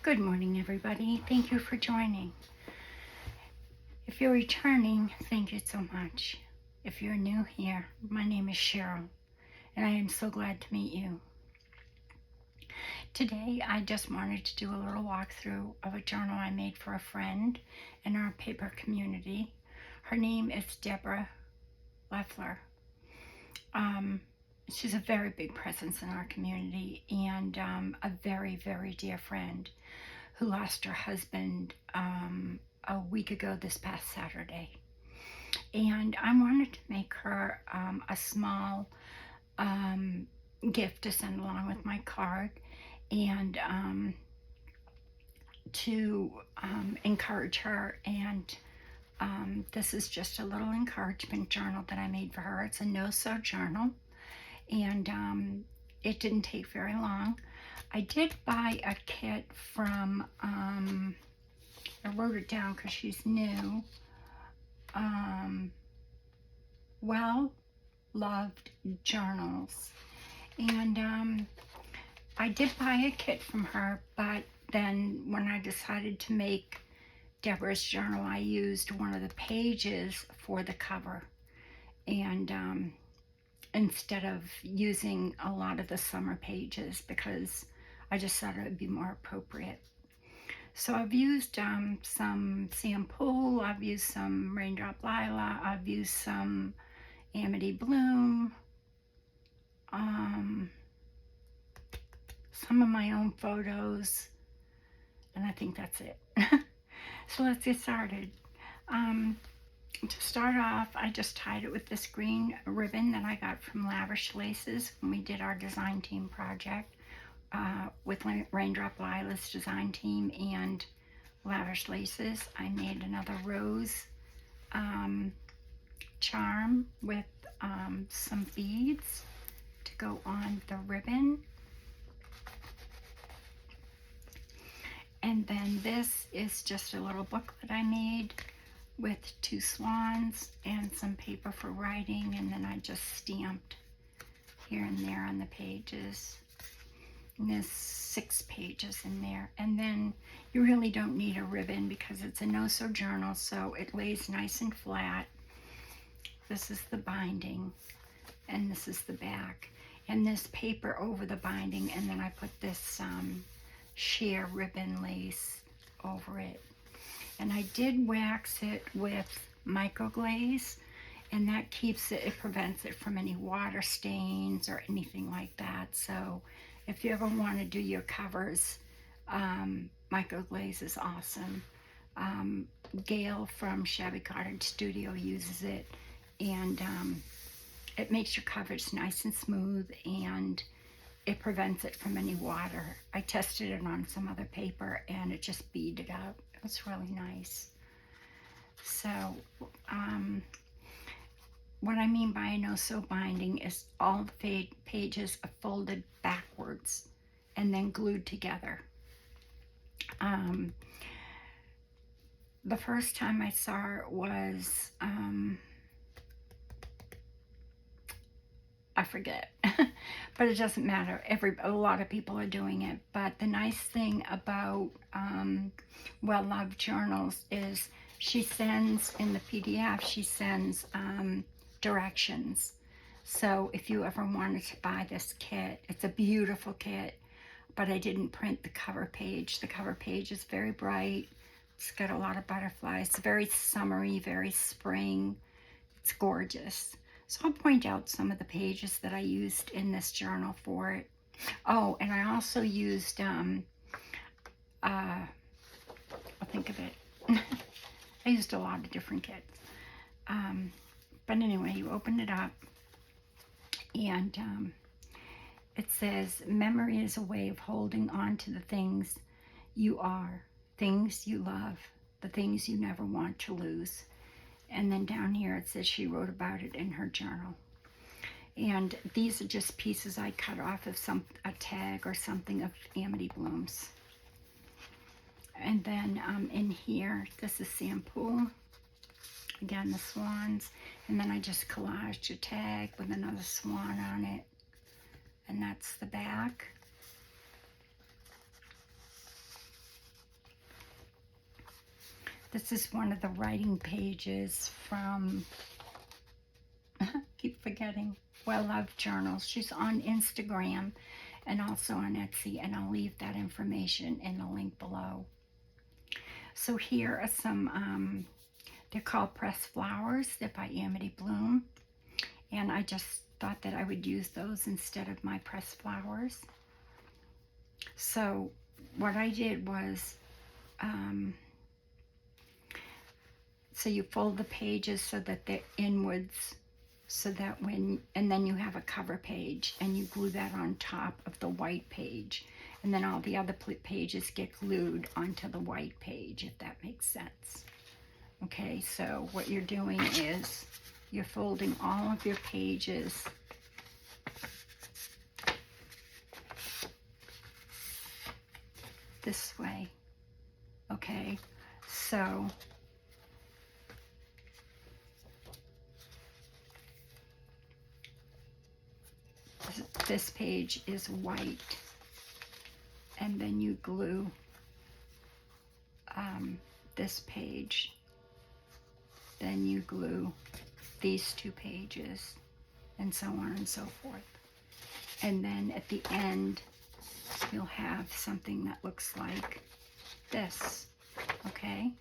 Good morning, everybody. Thank you for joining. If you're returning, thank you so much. If you're new here, my name is Cheryl, and I am so glad to meet you. Today, I just wanted to do a little walkthrough of a journal I made for a friend in our paper community. Her name is Deborah Leffler. She's a very big presence in our community and a very, very dear friend who lost her husband a week ago this past Saturday. And I wanted to make her a small gift to send along with my card and to encourage her. And this is just a little encouragement journal that I made for her. It's a no-sew journal, and it didn't take very long. I did buy a kit from, I wrote it down because she's new, Well Loved Journals. And I did buy a kit from her, but then when I decided to make Deborah's journal, I used one of the pages for the cover. And instead of using a lot of the summer pages, because I just thought it would be more appropriate. So I've used some Sampool, I've used some Raindrop Lilac, I've used some Amity Bloom, some of my own photos, and I think that's it. So let's get started. To start off, I just tied it with this green ribbon that I got from Lavish Laces when we did our design team project with Raindrop Lilac's design team and Lavish Laces. I made another rose charm with some beads to go on the ribbon. And then this is just a little booklet I made with 2 swans and some paper for writing, and then I just stamped here and there on the pages. And there's 6 pages in there. And then you really don't need a ribbon because it's a no-sew journal, so it lays nice and flat. This is the binding, and this is the back. And this paper over the binding, and then I put this sheer ribbon lace over it. And I did wax it with microglaze, and that keeps it, it prevents it from any water stains or anything like that. So if you ever want to do your covers, microglaze is awesome. Gail from Shabby Cottage Studio uses it, and it makes your covers nice and smooth, and it prevents it from any water. I tested it on some other paper and it just beaded up. It was really nice. So what I mean by a no-sew binding is all the pages are folded backwards and then glued together. The first time I saw it was, I forget, but it doesn't matter. A lot of people are doing it. But the nice thing about Well Loved Journals is she sends, in the PDF, she sends directions. So if you ever wanted to buy this kit, it's a beautiful kit, but I didn't print the cover page. The cover page is very bright. It's got a lot of butterflies. It's very summery, very spring. It's gorgeous. So I'll point out some of the pages that I used in this journal for it. Oh, and I also used, I'll think of it. I used a lot of different kits. But anyway, you open it up, and it says, memory is a way of holding on to the things you are, things you love, the things you never want to lose. And then down here it says she wrote about it in her journal. And these are just pieces I cut off of a tag or something of Amity Blooms. And then in here, this is Sampool. Again, the swans. And then I just collaged a tag with another swan on it. And that's the back. This is one of the writing pages from, keep forgetting, Well Love Journals. She's on Instagram and also on Etsy, and I'll leave that information in the link below. So here are some, they're called Pressed Flowers. They're by Amity Bloom. And I just thought that I would use those instead of my pressed flowers. So what I did was, so you fold the pages so that they're inwards, so that and then you have a cover page, and you glue that on top of the white page. And then all the other pages get glued onto the white page, if that makes sense. Okay, so what you're doing is you're folding all of your pages this way. Okay, so this page is white, and then you glue this page, then you glue these two pages, and so on and so forth. And then at the end, you'll have something that looks like this, okay?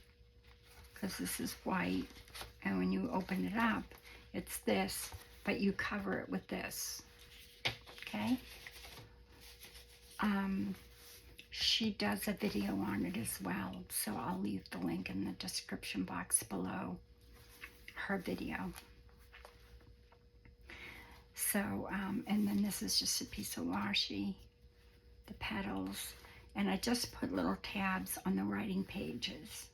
Because this is white, and when you open it up, it's this, but you cover it with this, okay? She does a video on it as well, so I'll leave the link in the description box below her video. So, and then this is just a piece of washi, the petals, and I just put little tabs on the writing pages.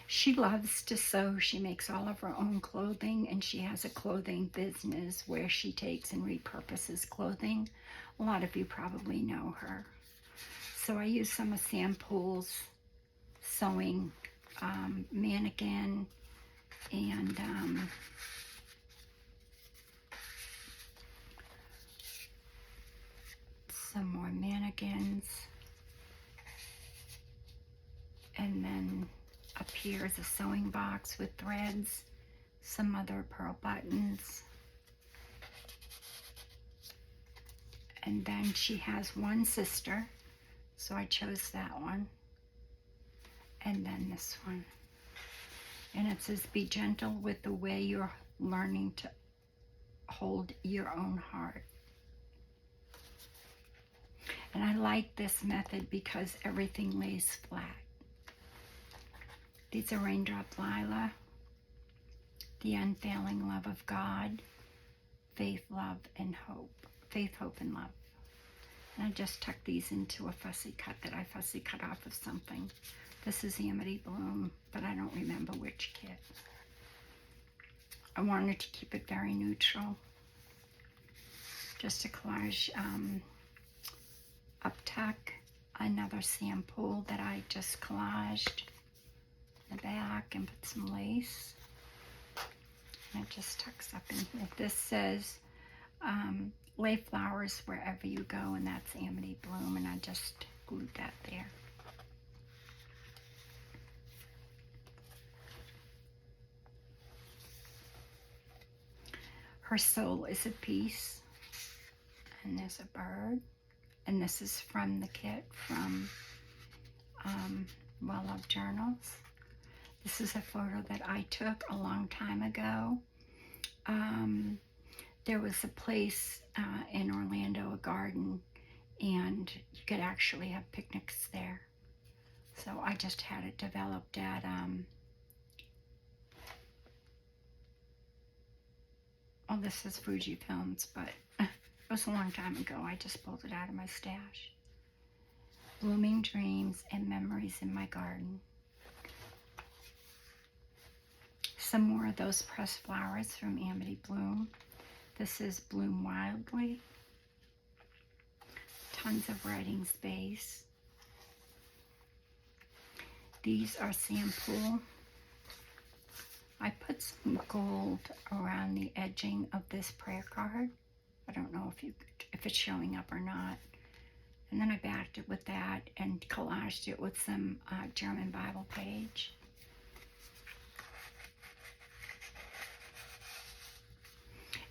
She loves to sew. She makes all of her own clothing, and she has a clothing business where she takes and repurposes clothing. A lot of you probably know her. So I use some of Sam Poole's sewing mannequin, and some more mannequins, and then up here is a sewing box with threads, some other pearl buttons, and then she has one sister, so I chose that one, and then this one, and it says, be gentle with the way you're learning to hold your own heart. And I like this method because everything lays flat. These are Raindrop Lila, The Unfailing Love of God, Faith, Love, and Hope. Faith, Hope, and Love. And I just tucked these into a fussy cut that I fussy cut off of something. This is Amity Bloom, but I don't remember which kit. I wanted to keep it very neutral. Just a collage up tuck, another Sam Poole that I just collaged the back and put some lace. And it just tucks up in here. This says, lay flowers wherever you go, and that's Amity Bloom, and I just glued that there. Her soul is a piece, and there's a bird, and this is from the kit from Well Love Journals. This is a photo that I took a long time ago. There was a place in Orlando, a garden, and you could actually have picnics there. So I just had it developed at well, this is Fujifilms, but it was a long time ago. I just pulled it out of my stash. Blooming dreams and memories in my garden. Some more of those pressed flowers from Amity Bloom. This is Bloom Wildly. Tons of writing space. These are Sam Poole. I put some gold around the edging of this prayer card. I don't know if it's showing up or not. And then I backed it with that and collaged it with some German Bible page.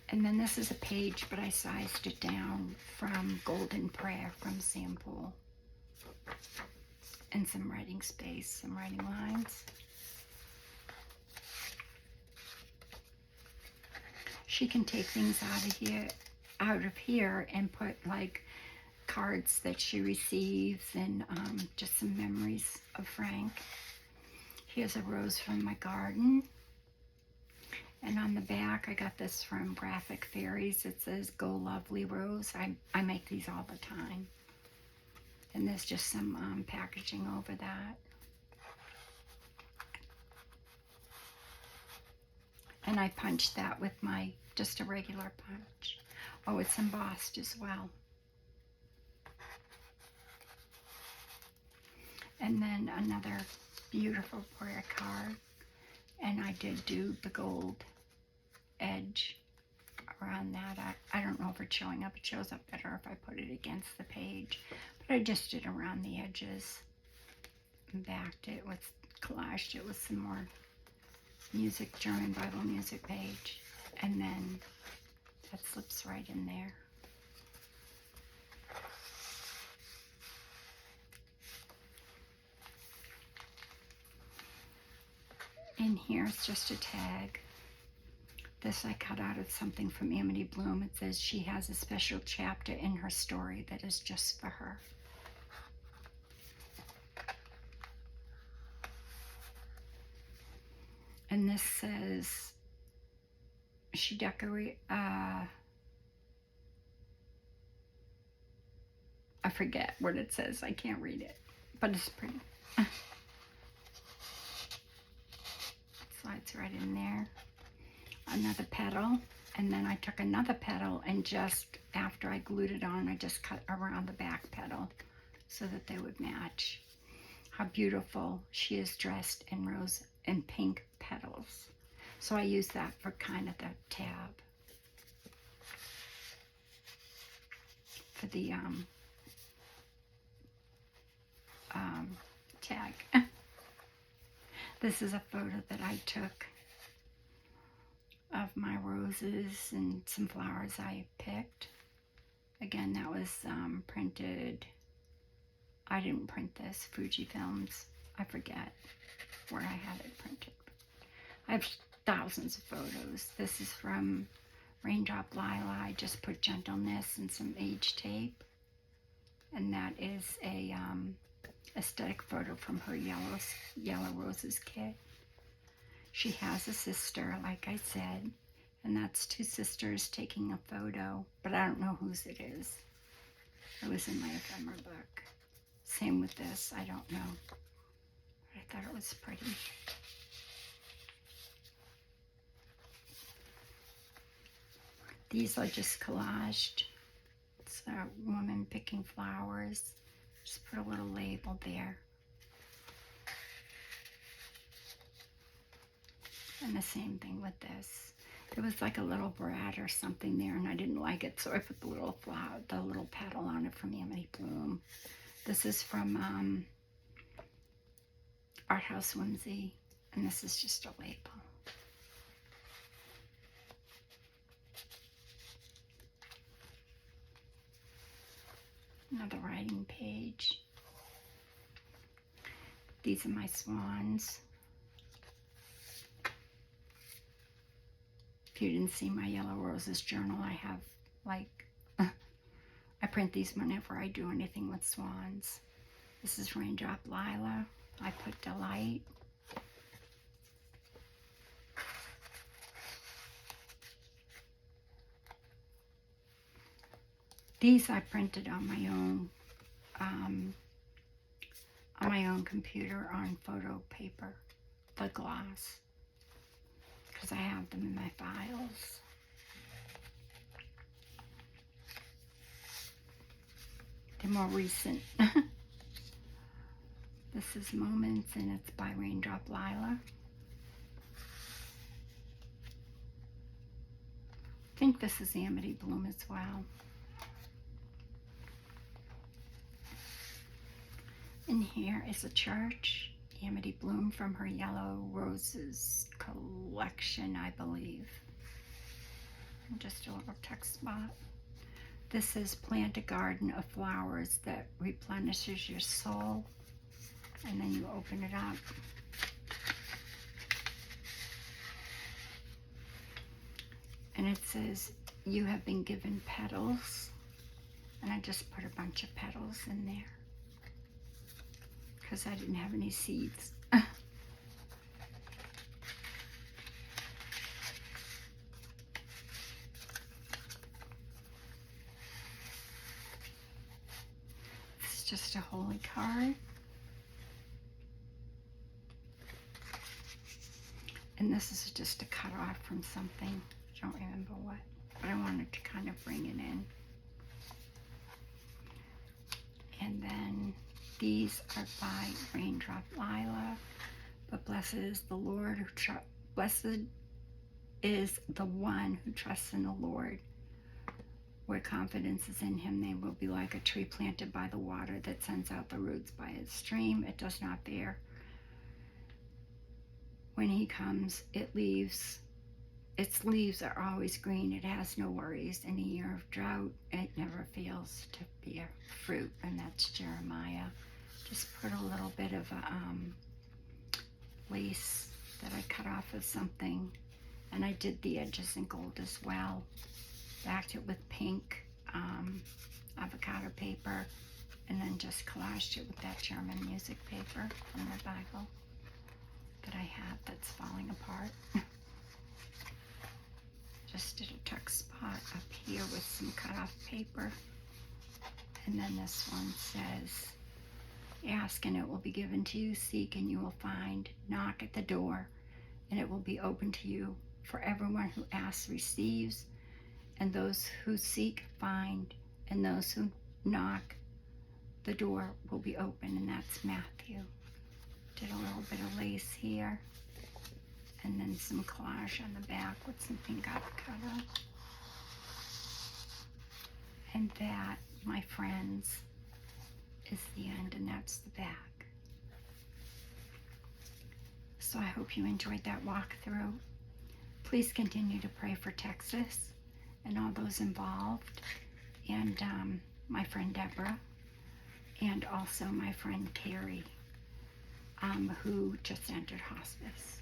And then this is a page, but I sized it down from Golden Prayer from Sample. And some writing space, some writing lines. She can take things out of here and put like cards that she receives and just some memories of Frank. Here's a rose from my garden. And on the back, I got this from Graphic Fairies. It says, "Go Lovely Rose." I make these all the time. And there's just some packaging over that. And I punched that with just a regular punch. Oh, it's embossed as well. And then another beautiful prayer card. And I did do the gold edge around that. I don't know if it's showing up. It shows up better if I put it against the page. But I just did around the edges and backed it with, collaged it with some more music, German Bible music page. And then that slips right in there. And here's just a tag. This I cut out of something from Amity Bloom. It says she has a special chapter in her story that is just for her. And this says she decorated, I forget what it says. I can't read it, but it's pretty. Slides right in there. Another petal, and then I took another petal and just after I glued it on, I just cut around the back petal so that they would match. How beautiful she is dressed in rose and pink petals. So I use that for kind of the tab for the tag. This is a photo that I took of my roses and some flowers I picked. Again, that was printed. I didn't print this, Fujifilms. I forget where I had it printed. I have thousands of photos. This is from Raindrop Lila. I just put gentleness and some age tape. And that is a aesthetic photo from her Yellow Roses kit. She has a sister, like I said, and that's two sisters taking a photo, but I don't know whose it is. It was in my ephemera book. Same with this, I don't know. But I thought it was pretty. These are just collaged. It's a woman picking flowers. Just put a little label there. And the same thing with this. It was like a little brat or something there, and I didn't like it, so I put the little flower, the little petal on it from Amity Bloom. This is from Art House Whimsy, and this is just a label. Another writing page. These are my swans. If you didn't see my Yellow Roses journal, I have like, I print these whenever I do anything with swans. This is Raindrop Lila. I put Delight. These I printed on my own computer on photo paper, the gloss, because I have them in my files. They're more recent. This is Moments, and it's by Raindrop Lila. I think this is Amity Bloom as well. And here is a church. Amity Bloom from her Yellow Roses collection, I believe. And just a little text spot. This says plant a garden of flowers that replenishes your soul. And then you open it up. And it says, you have been given petals. And I just put a bunch of petals in there because I didn't have any seeds. It's just a holy card. And this is just a cut off from something. I don't remember what, but I wanted to kind of bring it in. And then these are by Raindrop Lila. But blessed is the Lord who blessed is the one who trusts in the Lord. Where confidence is in him, they will be like a tree planted by the water that sends out the roots by its stream. It does not bear. When he comes, its leaves are always green. It has no worries. In a year of drought, it never fails to bear fruit. And that's Jeremiah. Just put a little bit of a lace that I cut off of something. And I did the edges in gold as well. Backed it with pink avocado paper. And then just collaged it with that German music paper from the Bible that I have that's falling apart. Just did a tuck spot up here with some cut off paper. And then this one says, ask and it will be given to you, seek and you will find, knock at the door and it will be open to you. For everyone who asks receives, and those who seek find, and those who knock, the door will be open. And that's Matthew. Did a little bit of lace here, and then some collage on the back with some pink avocado. And that, my friends, is the end, and that's the back. So I hope you enjoyed that walkthrough. Please continue to pray for Texas and all those involved, and my friend Deborah, and also my friend Carrie, who just entered hospice.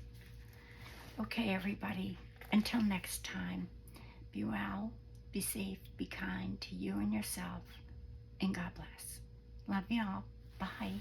Okay, everybody, until next time, be well, be safe, be kind to you and yourself, and God bless. Love you all. Bye.